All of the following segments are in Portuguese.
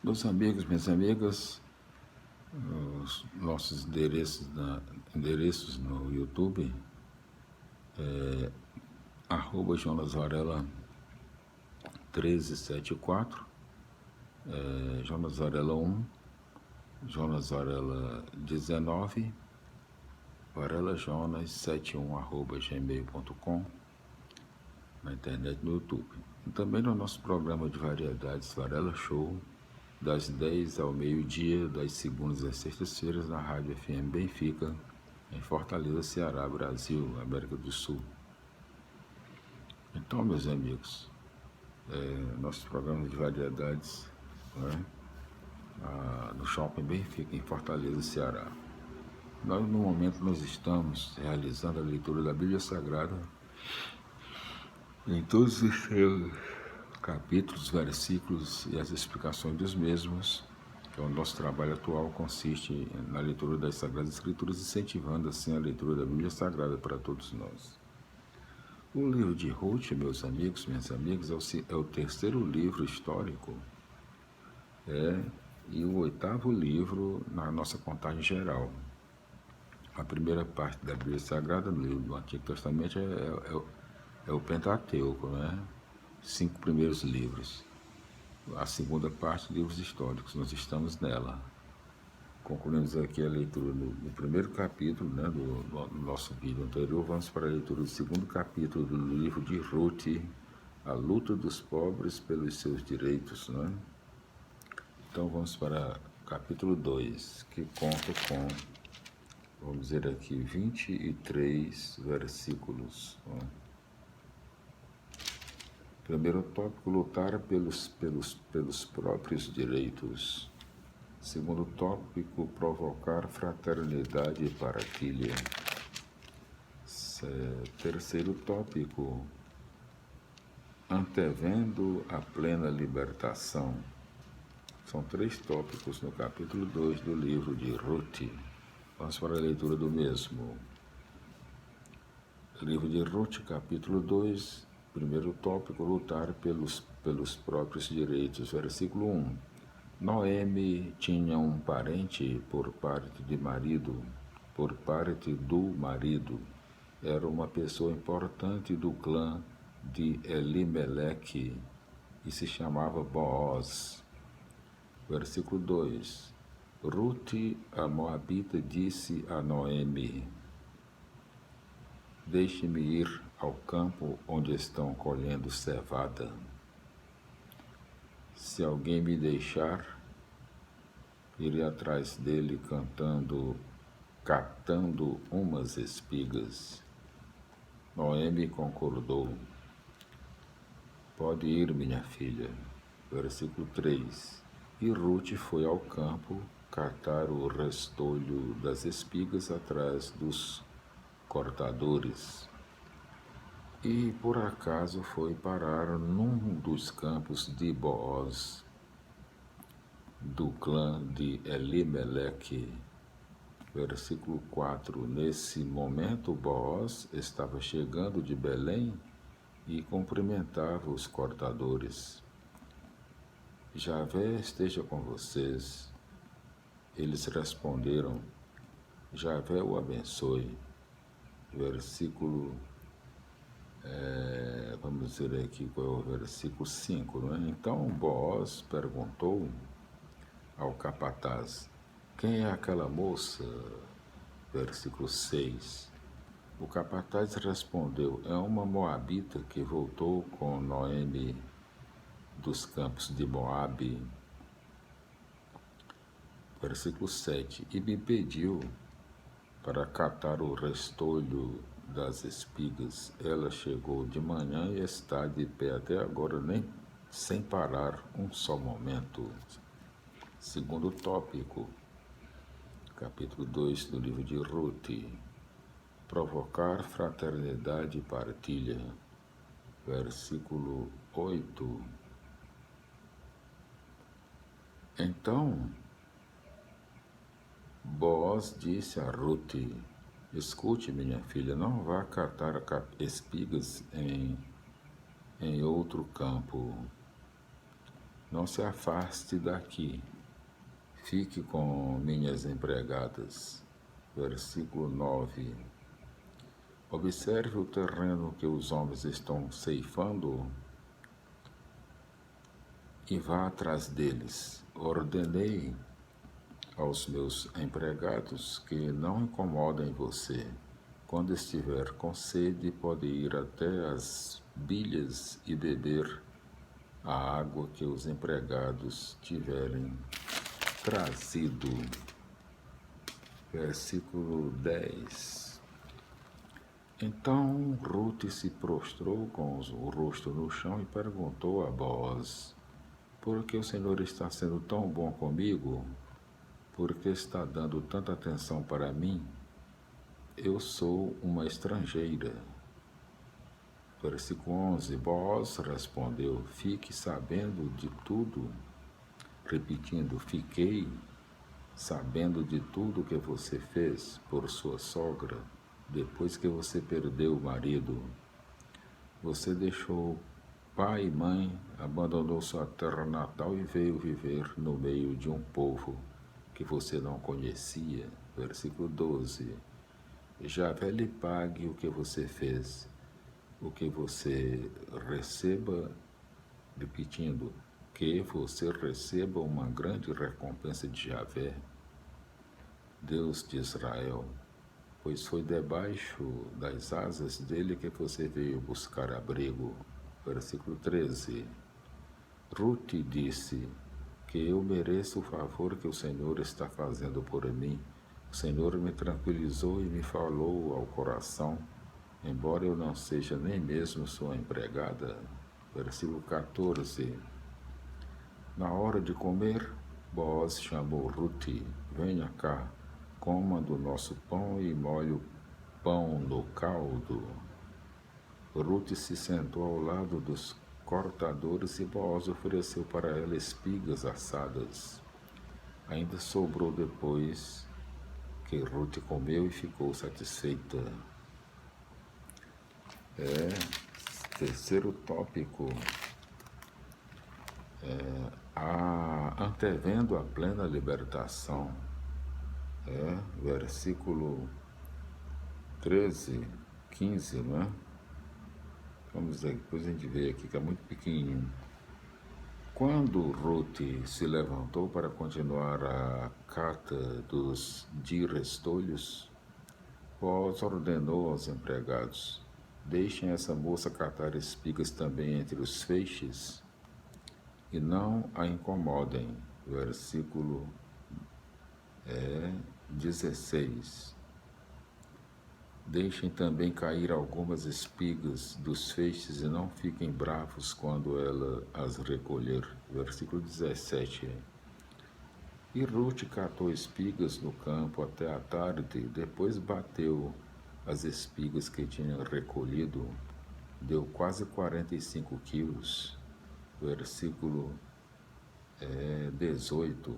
Meus amigos, minhas amigas, os nossos endereços no YouTube, Jonas Varela 1374, Jonas Varela 1, Jonas Varela 19, Varela Jonas 71 @gmail.com, na internet no YouTube. E também no nosso programa de variedades Varela Show, das 10 ao meio-dia, das segundas às sextas-feiras, na Rádio FM Benfica, em Fortaleza, Ceará, Brasil, América do Sul. Então, meus amigos, nosso programa de variedades, no Shopping Benfica, em Fortaleza, Ceará. No momento, nós estamos realizando a leitura da Bíblia Sagrada em todos os seus capítulos, versículos e as explicações dos mesmos. O nosso trabalho atual consiste na leitura das Sagradas Escrituras, incentivando assim a leitura da Bíblia Sagrada para todos nós. O livro de Ruth, meus amigos, minhas amigas, é o terceiro livro histórico e o oitavo livro na nossa contagem geral. A primeira parte da Bíblia Sagrada, no livro do Antigo Testamento, é o Pentateuco, 5 primeiros livros. A segunda parte, livros históricos, nós estamos nela. Concluímos aqui a leitura do primeiro capítulo, do nosso vídeo anterior. Vamos para a leitura do segundo capítulo do livro de Ruth, a luta dos pobres pelos seus direitos. Então vamos para o capítulo 2, que conta com, vamos dizer aqui, 23 versículos. Primeiro tópico, lutar pelos próprios direitos. Segundo tópico, provocar fraternidade e partilha. Terceiro tópico, antevendo a plena libertação. São 3 tópicos no capítulo 2 do livro de Ruth. Vamos para a leitura do mesmo. Livro de Ruth, capítulo 2, primeiro tópico, lutar pelos próprios direitos. Versículo 1. Noemi tinha um parente por parte do marido. Era uma pessoa importante do clã de Elimeleque e se chamava Booz. Versículo 2. Ruth, a Moabita, disse a Noemi: deixe-me ir ao campo onde estão colhendo cevada. Se alguém me deixar, irei atrás dele catando umas espigas. Noemi concordou. Pode ir, minha filha. Versículo 3. E Ruth foi ao campo catar o restolho das espigas atrás dos cortadores. E por acaso foi parar num dos campos de Booz, do clã de Elimeleque. Versículo 4. Nesse momento, Booz estava chegando de Belém e cumprimentava os cortadores. Javé esteja com vocês. Eles responderam: Javé o abençoe. Versículo, vamos dizer aqui qual é o versículo 5, Então Booz perguntou ao capataz: quem é aquela moça? Versículo 6. O capataz respondeu: é uma moabita que voltou com Noemi dos campos de Moabe. Versículo 7. E me pediu para catar o restolho das espigas. Ela chegou de manhã e está de pé até agora, sem parar um só momento. Segundo tópico, capítulo 2 do livro de Ruth. Provocar fraternidade e partilha. Versículo 8. Então, Booz disse a Ruth: escute, minha filha, não vá catar espigas em outro campo. não se afaste daqui, fique com minhas empregadas. Versículo 9. Observe o terreno que os homens estão ceifando e vá atrás deles. Ordenei aos meus empregados que não incomodem você. Quando estiver com sede, pode ir até as bilhas e beber a água que os empregados tiverem trazido. Versículo 10. Então Rute se prostrou com o rosto no chão e perguntou a Boaz: por que o Senhor está sendo tão bom comigo? Por que está dando tanta atenção para mim? Eu sou uma estrangeira. Versículo 11. Boaz respondeu: fique sabendo de tudo. Repetindo, fiquei sabendo de tudo que você fez por sua sogra, depois que você perdeu o marido. Você deixou pai e mãe, abandonou sua terra natal e veio viver no meio de um povo que você não conhecia. Versículo 12. Javé lhe pague o que você fez, o que você receba, repetindo, que você receba uma grande recompensa de Javé, Deus de Israel, pois foi debaixo das asas dele que você veio buscar abrigo. Versículo 13. Rute disse que eu mereço o favor que o Senhor está fazendo por mim. O Senhor me tranquilizou e me falou ao coração, embora eu não seja nem mesmo sua empregada. Versículo 14. Na hora de comer, Boaz chamou Rute: venha cá, coma do nosso pão e molhe o pão no caldo. Rute se sentou ao lado dos cortadores e Boaz ofereceu para ela espigas assadas. Ainda sobrou depois que Rute comeu e ficou satisfeita. Terceiro tópico. Antevendo a plena libertação. Versículo 13, 15, não é? Vamos ver, depois a gente vê aqui que é muito pequenininho. Quando Rute se levantou para continuar a cata dos direstolhos, Boaz ordenou aos empregados: deixem essa moça catar espigas também entre os feixes e não a incomodem. Versículo 16. Deixem também cair algumas espigas dos feixes e não fiquem bravos quando ela as recolher. Versículo 17. E Rute catou espigas no campo até a tarde, depois bateu as espigas que tinha recolhido, deu quase 45 quilos. Versículo 18.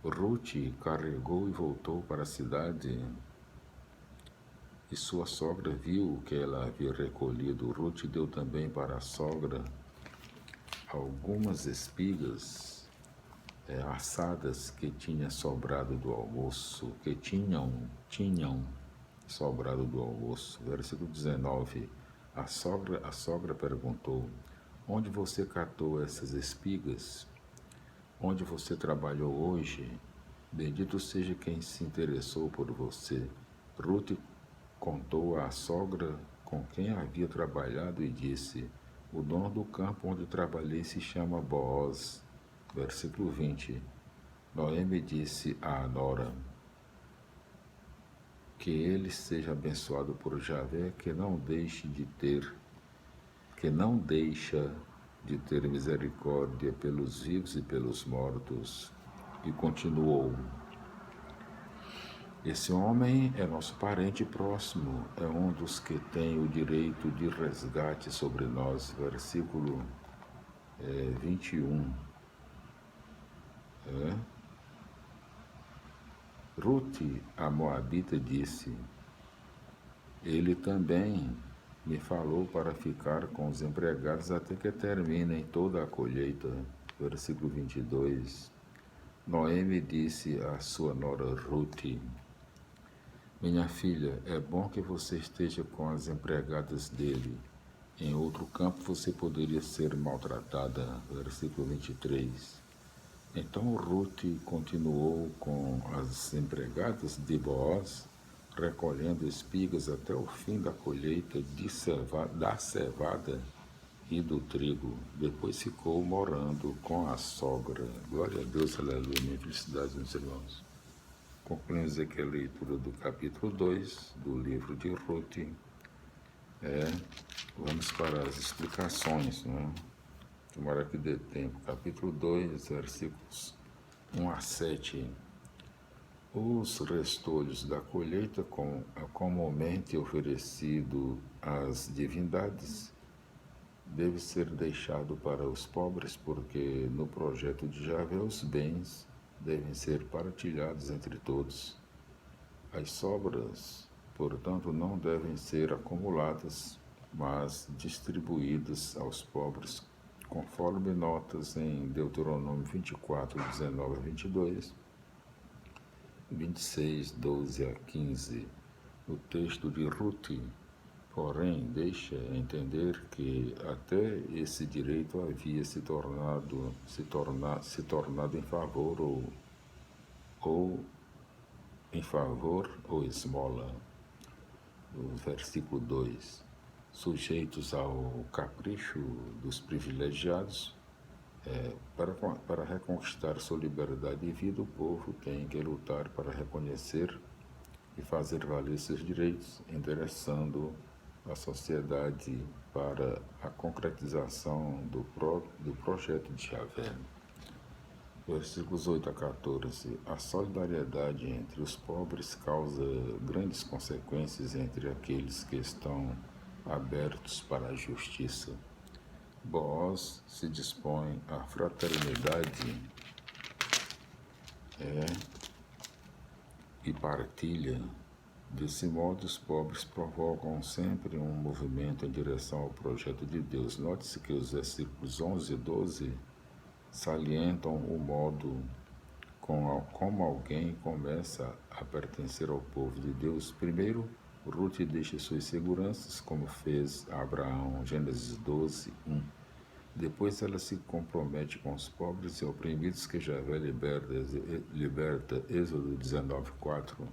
Rute carregou e voltou para a cidade, e sua sogra viu o que ela havia recolhido. Rute deu também para a sogra algumas espigas assadas que tinham sobrado do almoço, que tinham sobrado do almoço. Versículo 19. A sogra perguntou: onde você catou essas espigas? Onde você trabalhou hoje? Bendito seja quem se interessou por você. Rute contou à sogra com quem havia trabalhado e disse: o dono do campo onde trabalhei se chama Boaz. Versículo 20. Noemi disse à nora: que ele seja abençoado por Javé, que não deixa de ter misericórdia pelos vivos e pelos mortos. E continuou: esse homem é nosso parente próximo, é um dos que tem o direito de resgate sobre nós. Versículo 21. Rute, a moabita, disse: ele também me falou para ficar com os empregados até que terminem toda a colheita. versículo 22, Noemi disse à sua nora Ruth: minha filha, é bom que você esteja com as empregadas dele. Em outro campo você poderia ser maltratada. Versículo 23. Então Ruth continuou com as empregadas de Boaz, recolhendo espigas até o fim da colheita da cevada e do trigo. Depois ficou morando com a sogra. Glória a Deus, aleluia, minha felicidade, meus irmãos. Concluímos aqui a leitura do capítulo 2 do livro de Ruth. Vamos para as explicações, né? Tomara que dê tempo. Capítulo 2, versículos 1 a 7. Os restolhos da colheita, comumente oferecido às divindades, deve ser deixado para os pobres, porque no projeto de Javé os bens devem ser partilhados entre todos. As sobras, portanto, não devem ser acumuladas, mas distribuídas aos pobres, conforme notas em Deuteronômio 24, 19 a 22, 26, 12 a 15. No texto de Ruth, porém, deixa entender que até esse direito havia se tornado em favor ou esmola. O versículo 2. Sujeitos ao capricho dos privilegiados, para reconquistar sua liberdade de vida, o povo tem que lutar para reconhecer e fazer valer seus direitos, endereçando a sociedade para a concretização do projeto de Javé. Versículos 8 a 14. A solidariedade entre os pobres causa grandes consequências entre aqueles que estão abertos para a justiça. Boaz se dispõe à fraternidade e partilha. Desse modo, os pobres provocam sempre um movimento em direção ao projeto de Deus. Note-se que os versículos 11 e 12 salientam o modo como alguém começa a pertencer ao povo de Deus. Primeiro, Ruth deixa suas seguranças, como fez Abraão, Gênesis 12, 1. Depois ela se compromete com os pobres e oprimidos que Javé liberta, Êxodo 19, 4.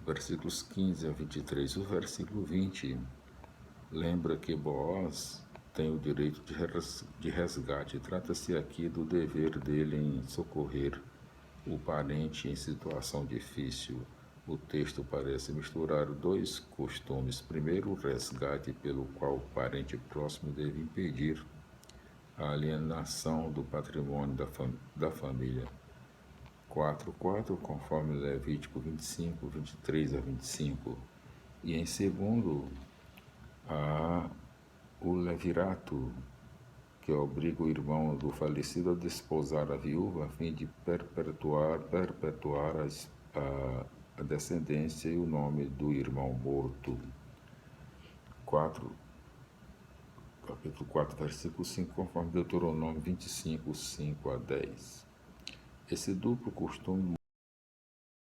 Versículos 15 a 23. O versículo 20 lembra que Boaz tem o direito de resgate. Trata-se aqui do dever dele em socorrer o parente em situação difícil. O texto parece misturar dois costumes. Primeiro, o resgate pelo qual o parente próximo deve impedir a alienação do patrimônio da família. 4:4, conforme Levítico 25, 23 a 25. E em segundo, o levirato, que obriga o irmão do falecido a desposar a viúva a fim de perpetuar a descendência e o nome do irmão morto. Capítulo 4, versículo 5, conforme Deuteronômio 25, 5 a 10. Esse duplo costume